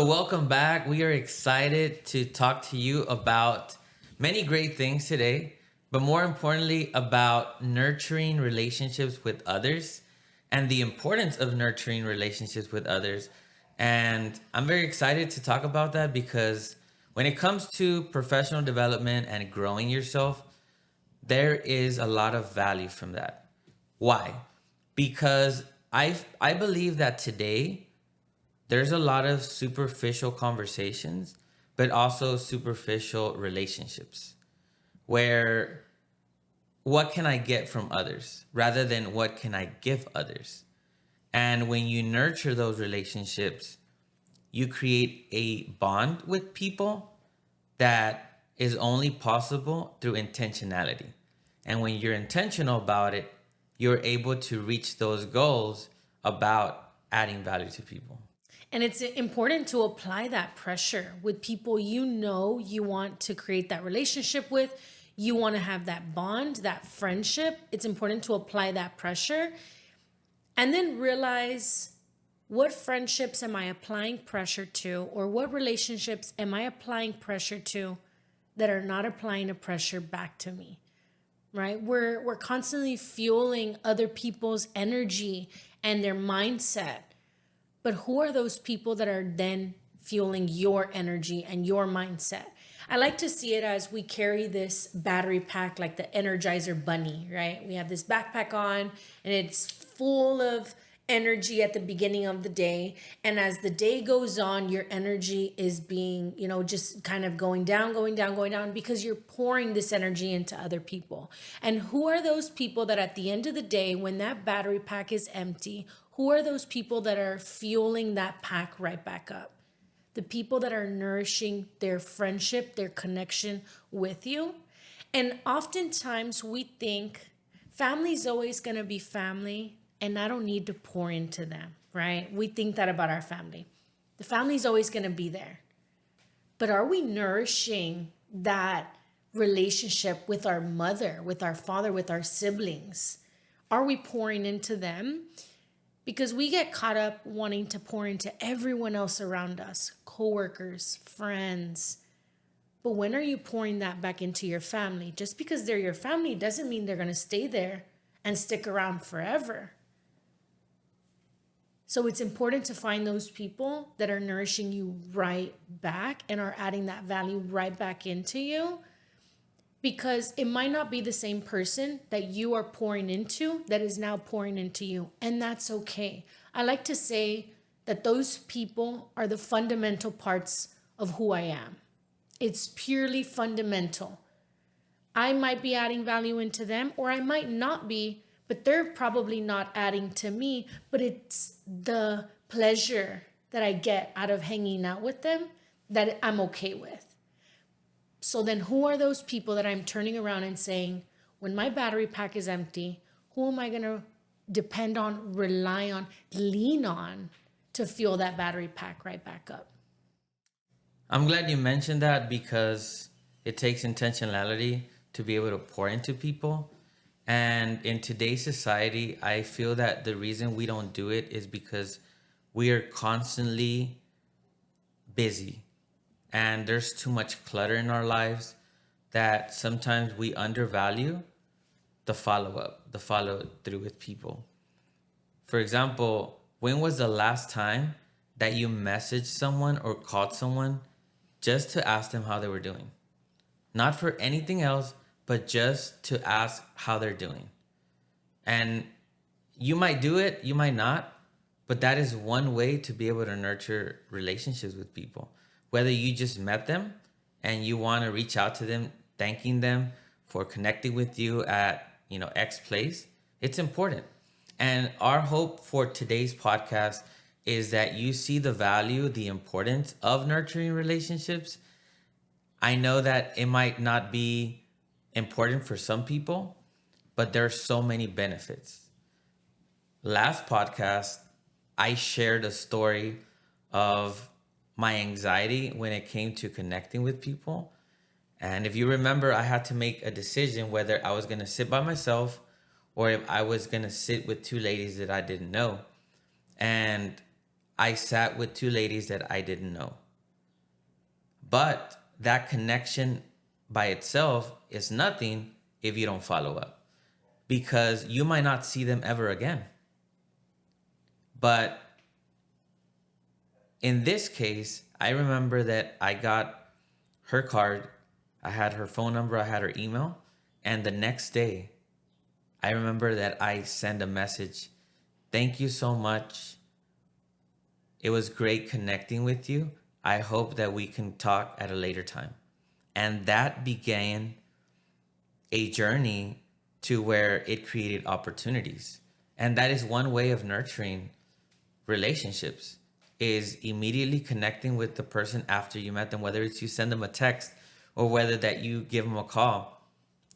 welcome back. We are excited to talk to you about many great things today, but more importantly, about nurturing relationships with others and the importance of nurturing relationships with others. And I'm very excited to talk about that because when it comes to professional development and growing yourself, there is a lot of value from that. Why? Because I believe that today there's a lot of superficial conversations, but also superficial relationships where what can I get from others rather than what can I give others? And when you nurture those relationships, you create a bond with people that is only possible through intentionality. And when you're intentional about it, you're able to reach those goals about adding value to people. And it's important to apply that pressure with people you want to create that relationship with. You want to have that bond, that friendship. It's important to apply that pressure and then realize what friendships am I applying pressure to, or what relationships am I applying pressure to that are not applying a pressure back to me, right? We're constantly fueling other people's energy and their mindset. But who are those people that are then fueling your energy and your mindset? I like to see it as we carry this battery pack like the Energizer Bunny, right? We have this backpack on and it's full of energy at the beginning of the day. And as the day goes on, your energy is being, just kind of going down, going down, going down because you're pouring this energy into other people. And who are those people that at the end of the day, when that battery pack is empty, who are those people that are fueling that pack right back up? The people that are nourishing their friendship, their connection with you. And oftentimes we think family's always going to be family and I don't need to pour into them, right? We think that about our family. The family's always going to be there. But are we nourishing that relationship with our mother, with our father, with our siblings? Are we pouring into them? Because we get caught up wanting to pour into everyone else around us, coworkers, friends. But when are you pouring that back into your family? Just because they're your family doesn't mean they're going to stay there and stick around forever. So it's important to find those people that are nourishing you right back and are adding that value right back into you. Because it might not be the same person that you are pouring into that is now pouring into you. And that's okay. I like to say that those people are the fundamental parts of who I am. It's purely fundamental. I might be adding value into them, or I might not be, but they're probably not adding to me. But it's the pleasure that I get out of hanging out with them that I'm okay with. So then who are those people that I'm turning around and saying, when my battery pack is empty, who am I going to depend on, rely on, lean on to fuel that battery pack right back up? I'm glad you mentioned that because it takes intentionality to be able to pour into people. And in today's society, I feel that the reason we don't do it is because we are constantly busy. And there's too much clutter in our lives that sometimes we undervalue the follow-up, the follow-through with people. For example, when was the last time that you messaged someone or called someone just to ask them how they were doing? Not for anything else, but just to ask how they're doing. And you might do it, you might not, but that is one way to be able to nurture relationships with people. Whether you just met them and you want to reach out to them, thanking them for connecting with you at, X place, it's important. And our hope for today's podcast is that you see the value, the importance of nurturing relationships. I know that it might not be important for some people, but there are so many benefits. Last podcast, I shared a story of my anxiety when it came to connecting with people. And if you remember, I had to make a decision whether I was going to sit by myself or if I was going to sit with two ladies that I didn't know. And I sat with two ladies that I didn't know. But that connection by itself is nothing if you don't follow up, because you might not see them ever again. But in this case, I remember that I got her card, I had her phone number, I had her email, and the next day, I remember that I sent a message. Thank you so much. It was great connecting with you. I hope that we can talk at a later time. And that began a journey to where it created opportunities. And that is one way of nurturing relationships, is immediately connecting with the person after you met them, whether it's you send them a text, or whether that you give them a call,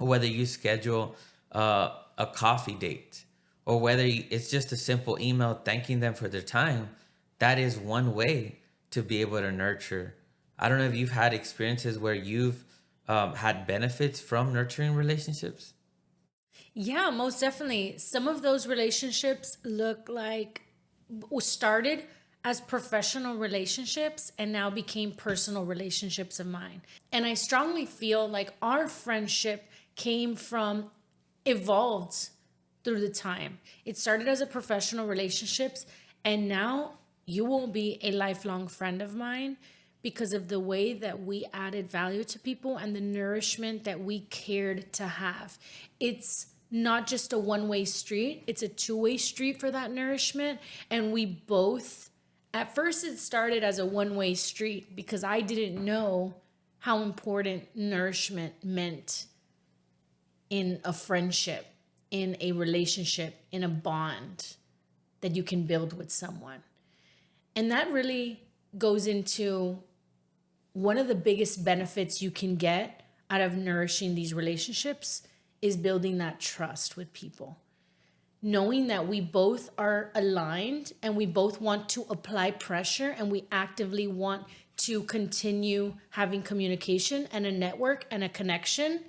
or whether you schedule a coffee date, or whether it's just a simple email thanking them for their time. That is one way to be able to nurture. I don't know if you've had experiences where you've had benefits from nurturing relationships. Yeah, most definitely. Some of those relationships look like started as professional relationships and now became personal relationships of mine. And I strongly feel like our friendship came from, evolved through the time. It started as a professional relationships, and now you will be a lifelong friend of mine because of the way that we added value to people and the nourishment that we cared to have. It's not just a one-way street, it's a two-way street for that nourishment. And we both, at first it started as a one-way street because I didn't know how important nourishment meant in a friendship, in a relationship, in a bond that you can build with someone. And that really goes into one of the biggest benefits you can get out of nourishing these relationships is building that trust with people. Knowing that we both are aligned and we both want to apply pressure and we actively want to continue having communication and a network and a connection,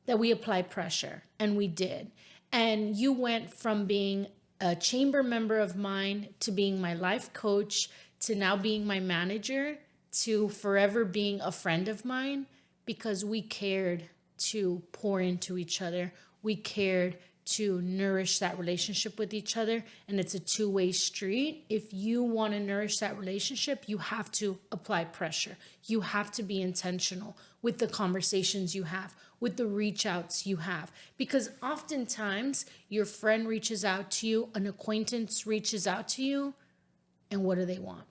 that we apply pressure. And we did. And you went from being a chamber member of mine to being my life coach to now being my manager to forever being a friend of mine, because we cared to pour into each other. We cared to nourish that relationship with each other. And it's a two-way street. If you want to nourish that relationship, you have to apply pressure. You have to be intentional with the conversations you have, with the reach outs you have. Because oftentimes your friend reaches out to you, an acquaintance reaches out to you, and what do they want?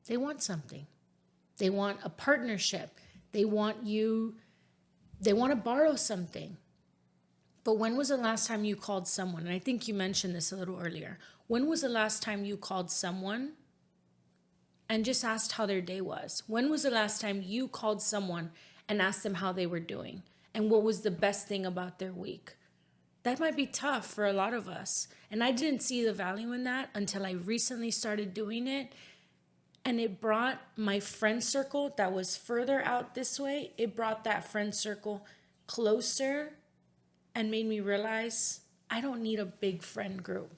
They want something. They want a partnership. They want to borrow something. But when was the last time you called someone? And I think you mentioned this a little earlier. When was the last time you called someone and just asked how their day was? When was the last time you called someone and asked them how they were doing? And what was the best thing about their week? That might be tough for a lot of us. And I didn't see the value in that until I recently started doing it. And it brought my friend circle that was further out this way, it brought that friend circle closer and made me realize I don't need a big friend group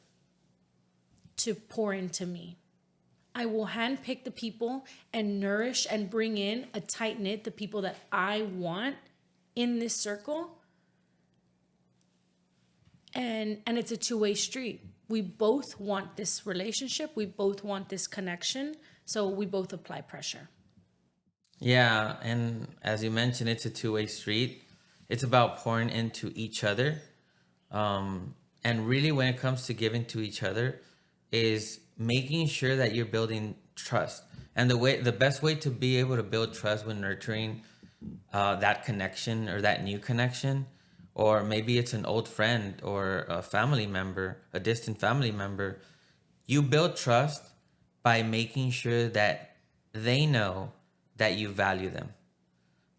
to pour into me. I will handpick the people and nourish and bring in a tight knit, the people that I want in this circle. And it's a two-way street. We both want this relationship. We both want this connection. So we both apply pressure. Yeah, and as you mentioned, it's a two-way street. It's about pouring into each other. And really, when it comes to giving to each other, is making sure that you're building trust. And the best way to be able to build trust when nurturing that connection or that new connection, or maybe it's an old friend or a family member, a distant family member, you build trust by making sure that they know that you value them.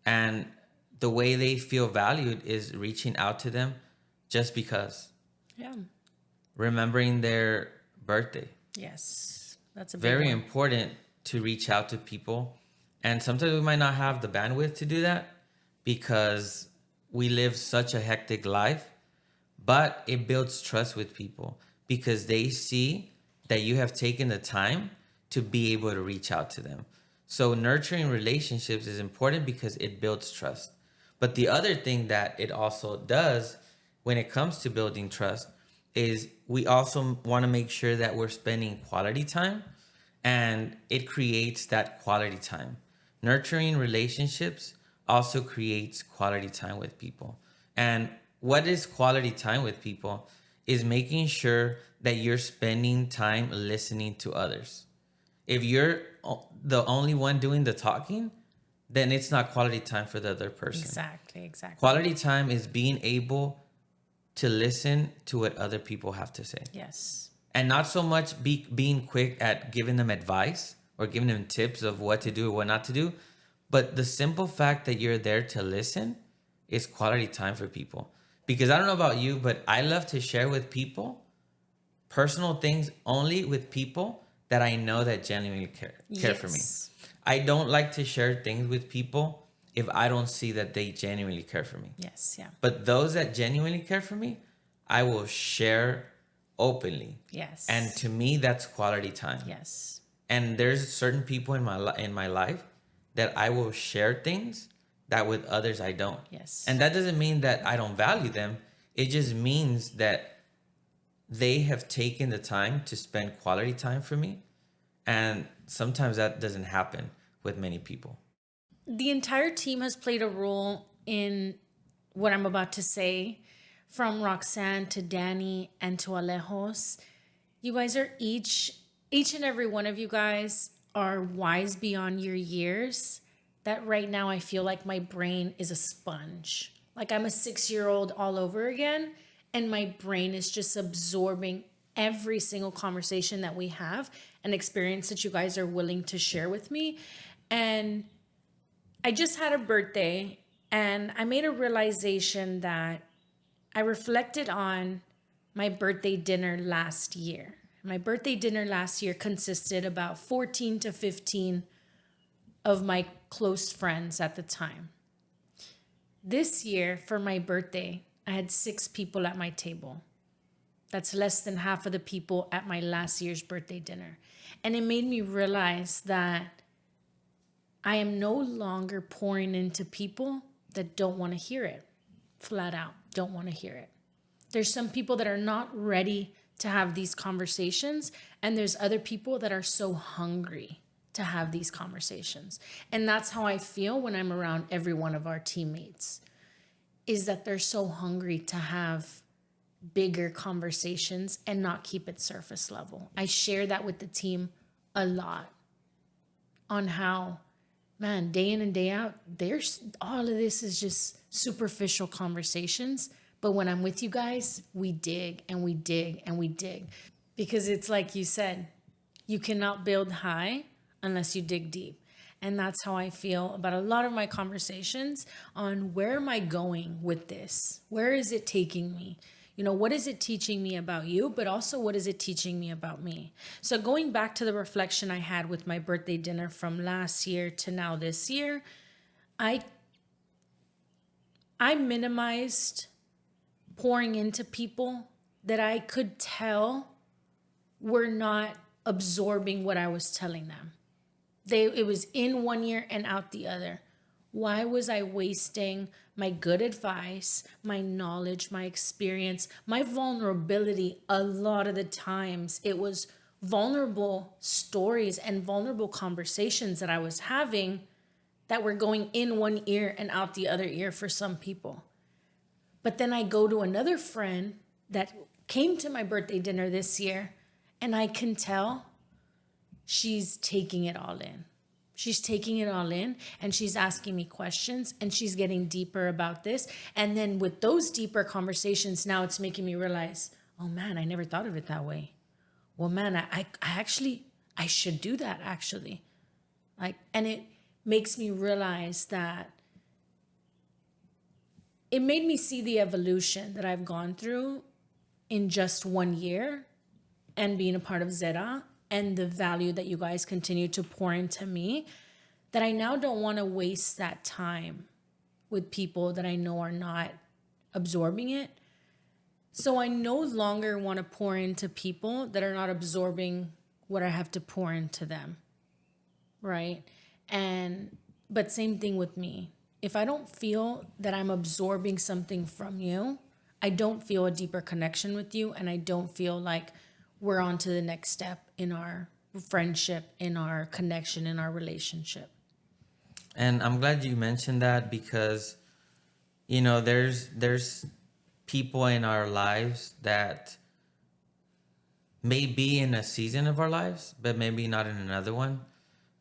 And the way they feel valued is reaching out to them just because. Yeah. Remembering their birthday. Yes. That's a big Very one. important to reach out to people. And sometimes we might not have the bandwidth to do that because we live such a hectic life, but it builds trust with people because they see that you have taken the time to be able to reach out to them. So nurturing relationships is important because it builds trust. But the other thing that it also does when it comes to building trust is we also want to make sure that we're spending quality time, and it creates that quality time. Nurturing relationships also creates quality time with people. And what is quality time with people is making sure that you're spending time listening to others. If you're the only one doing the talking, then it's not quality time for the other person. Exactly. Quality time is being able to listen to what other people have to say. Yes. And not so much being quick at giving them advice or giving them tips of what to do or what not to do. But the simple fact that you're there to listen is quality time for people. Because I don't know about you, but I love to share with people personal things only with people that I know that genuinely care for me. I don't like to share things with people if I don't see that they genuinely care for me. Yes, yeah. But those that genuinely care for me, I will share openly. Yes. And to me, that's quality time. Yes. And there's certain people in my life that I will share things that with others I don't. Yes. And that doesn't mean that I don't value them. It just means that they have taken the time to spend quality time for me. And sometimes that doesn't happen with many people. The entire team has played a role in what I'm about to say, from Roxanne to Danny and to Alejos. You guys are each and every one of you guys are wise beyond your years, that right now I feel like my brain is a sponge. Like I'm a 6-year-old all over again, and my brain is just absorbing every single conversation that we have and experience that you guys are willing to share with me. And I just had a birthday, and I made a realization that I reflected on my birthday dinner last year. My birthday dinner last year consisted about 14 to 15 of my close friends at the time. This year, for my birthday, I had 6 people at my table. That's less than half of the people at my last year's birthday dinner. And it made me realize that I am no longer pouring into people that don't want to hear it. Flat out, don't want to hear it. There's some people that are not ready to have these conversations, and there's other people that are so hungry to have these conversations. And that's how I feel when I'm around every one of our teammates, is that they're so hungry to have bigger conversations and not keep it surface level. I share that with the team a lot on how, man, day in and day out, there's all of this is just superficial conversations. But when I'm with you guys, we dig and we dig and we dig. Because it's like you said, you cannot build high unless you dig deep. And that's how I feel about a lot of my conversations on where am I going with this? Where is it taking me? You know, what is it teaching me about you, but also what is it teaching me about me? So going back to the reflection I had with my birthday dinner from last year to now this year, I minimized pouring into people that I could tell were not absorbing what I was telling them. It was in one ear and out the other. Why was I wasting my good advice, my knowledge, my experience, my vulnerability? A lot of the times it was vulnerable stories and vulnerable conversations that I was having that were going in one ear and out the other ear for some people. But then I go to another friend that came to my birthday dinner this year, and I can tell she's taking it all in. She's taking it all in, and she's asking me questions, and she's getting deeper about this. And then with those deeper conversations, now it's making me realize, oh man, I never thought of it that way. Well, man, I should do that actually. And it makes me realize that it made me see the evolution that I've gone through in just 1 year and being a part of Zeta, and the value that you guys continue to pour into me, that I now don't want to waste that time with people that I know are not absorbing it. So I no longer want to pour into people that are not absorbing what I have to pour into them, right? And but same thing with me. If I don't feel that I'm absorbing something from you, I don't feel a deeper connection with you, and I don't feel like we're on to the next step in our friendship, in our connection, in our relationship. And I'm glad you mentioned that because, there's people in our lives that may be in a season of our lives, but maybe not in another one.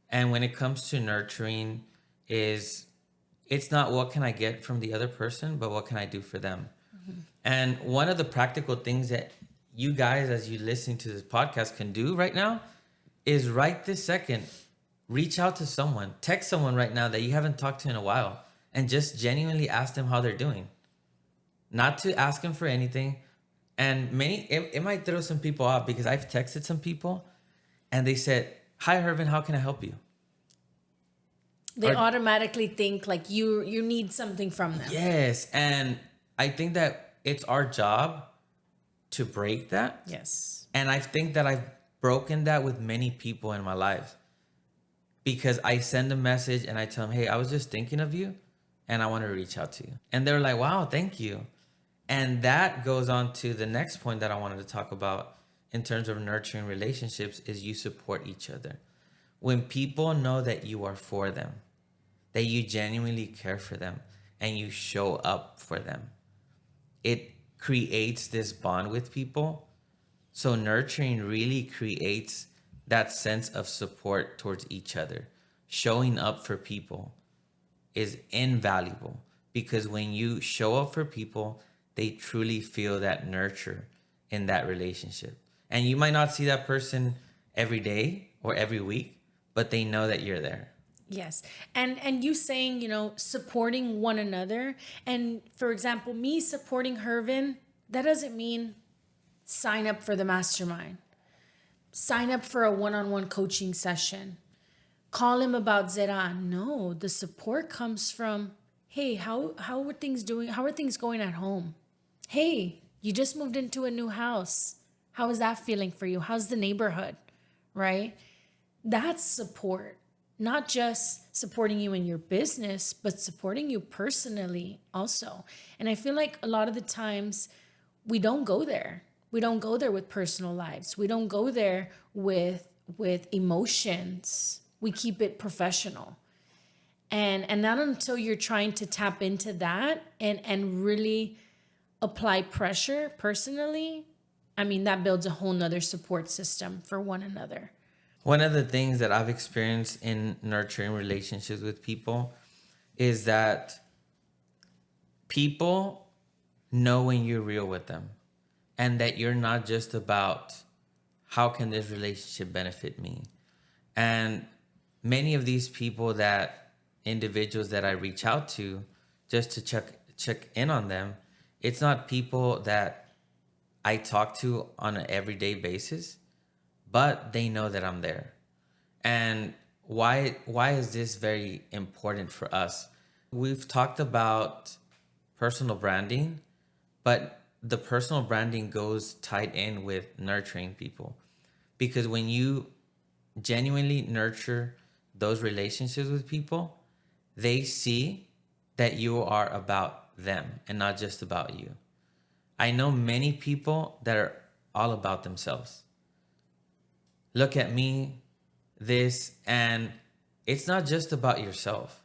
And when it comes to nurturing, is it's not what can I get from the other person, but what can I do for them. And one of the practical things that you guys, as you listen to this podcast, can do right now is right this second, reach out to someone, text someone right now that you haven't talked to in a while, and just genuinely ask them how they're doing. Not to ask them for anything. And it might throw some people off because I've texted some people and they said, "Hi, Hervin, how can I help you?" They automatically think like you need something from them. Yes. And I think that it's our job to break that. Yes. And I think that I've broken that with many people in my life because I send a message and I tell them, "Hey, I was just thinking of you and I want to reach out to you." And they're like, "Wow, thank you." And that goes on to the next point that I wanted to talk about in terms of nurturing relationships is you support each other. When people know that you are for them, that you genuinely care for them and you show up for them, it creates this bond with people. So nurturing really creates that sense of support towards each other. Showing up for people is invaluable because when you show up for people, they truly feel that nurture in that relationship. And you might not see that person every day or every week, but they know that you're there. Yes. And you saying, supporting one another. And for example, me supporting Hervin, that doesn't mean sign up for the mastermind. Sign up for a one-on-one coaching session. Call him about Zera. No, the support comes from, hey, how are things doing? How are things going at home? Hey, you just moved into a new house. How is that feeling for you? How's the neighborhood? Right? That's support. Not just supporting you in your business, but supporting you personally also. And I feel like a lot of the times we don't go there. We don't go there with personal lives. We don't go there with emotions. We keep it professional. And not until you're trying to tap into that and really apply pressure personally, I mean, that builds a whole nother support system for one another. One of the things that I've experienced in nurturing relationships with people is that people know when you're real with them and that you're not just about how can this relationship benefit me. And many of these people individuals that I reach out to just to check in on them, it's not people that I talk to on an everyday basis, but they know that I'm there. And why is this very important for us? We've talked about personal branding, but the personal branding goes tied in with nurturing people. Because when you genuinely nurture those relationships with people, they see that you are about them and not just about you. I know many people that are all about themselves. Look at me, and it's not just about yourself.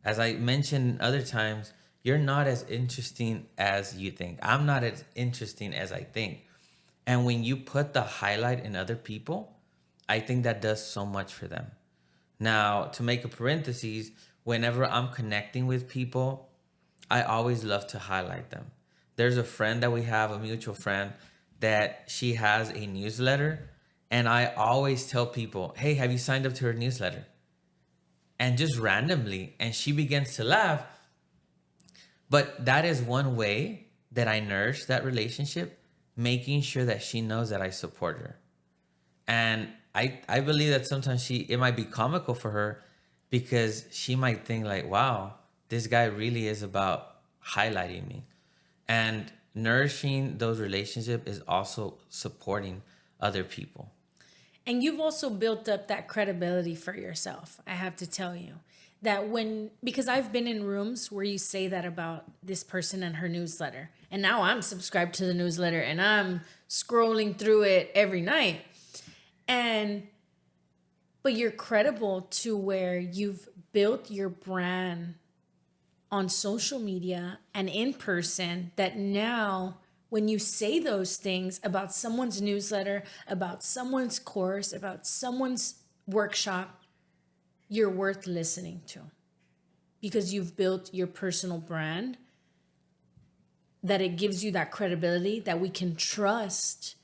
As I mentioned other times, you're not as interesting as you think. I'm not as interesting as I think. And when you put the highlight in other people, I think that does so much for them. Now, to make a parenthesis, whenever I'm connecting with people, I always love to highlight them. There's a friend that we have, a mutual friend, that she has a newsletter. And I always tell people, "Hey, have you signed up to her newsletter?" And just randomly. And she begins to laugh. But that is one way that I nourish that relationship, making sure that she knows that I support her. And I believe that sometimes it might be comical for her because she might think like, wow, this guy really is about highlighting me. And nourishing those relationships is also supporting other people. And you've also built up that credibility for yourself. I have to tell you that because I've been in rooms where you say that about this person and her newsletter. And now I'm subscribed to the newsletter and I'm scrolling through it every night. But you're credible to where you've built your brand on social media and in person, that now when you say those things about someone's newsletter, about someone's course, about someone's workshop, you're worth listening to because you've built your personal brand, that it gives you that credibility that we can trust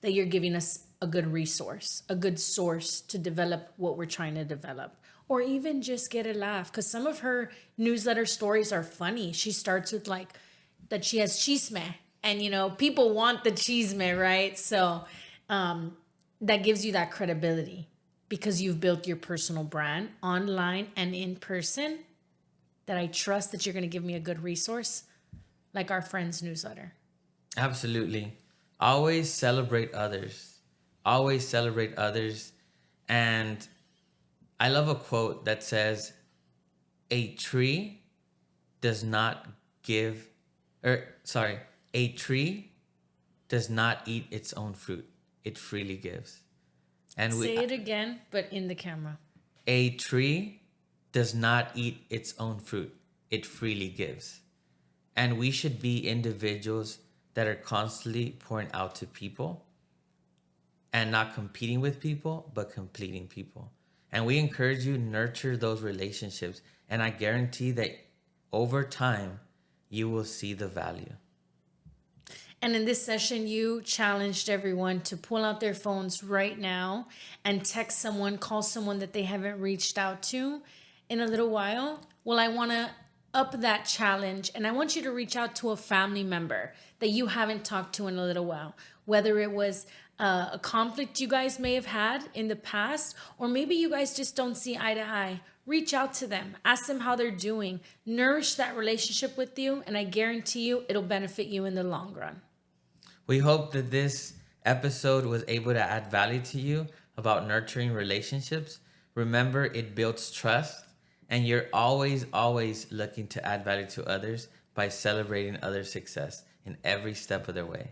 that you're giving us a good resource, a good source to develop what we're trying to develop, or even just get a laugh. Because some of her newsletter stories are funny. She starts with like that she has chisme, and people want the chisme, right? So that gives you that credibility because you've built your personal brand online and in person, that I trust that you're going to give me a good resource like our friend's newsletter. Absolutely. Always celebrate others. Always celebrate others. And I love a quote that says, a tree does not a tree does not eat its own fruit. It freely gives. And Say it again, but in the camera. A tree does not eat its own fruit. It freely gives. And we should be individuals that are constantly pouring out to people and not competing with people, but completing people. And we encourage you to nurture those relationships. And I guarantee that over time, you will see the value. And in this session, you challenged everyone to pull out their phones right now and text someone, call someone that they haven't reached out to in a little while. Well, I want to up that challenge, and I want you to reach out to a family member that you haven't talked to in a little while, whether it was a conflict you guys may have had in the past, or maybe you guys just don't see eye to eye. Reach out to them, ask them how they're doing, nourish that relationship with you, and I guarantee you it'll benefit you in the long run. We hope that this episode was able to add value to you about nurturing relationships. Remember, it builds trust, and you're always, always looking to add value to others by celebrating others' success in every step of their way.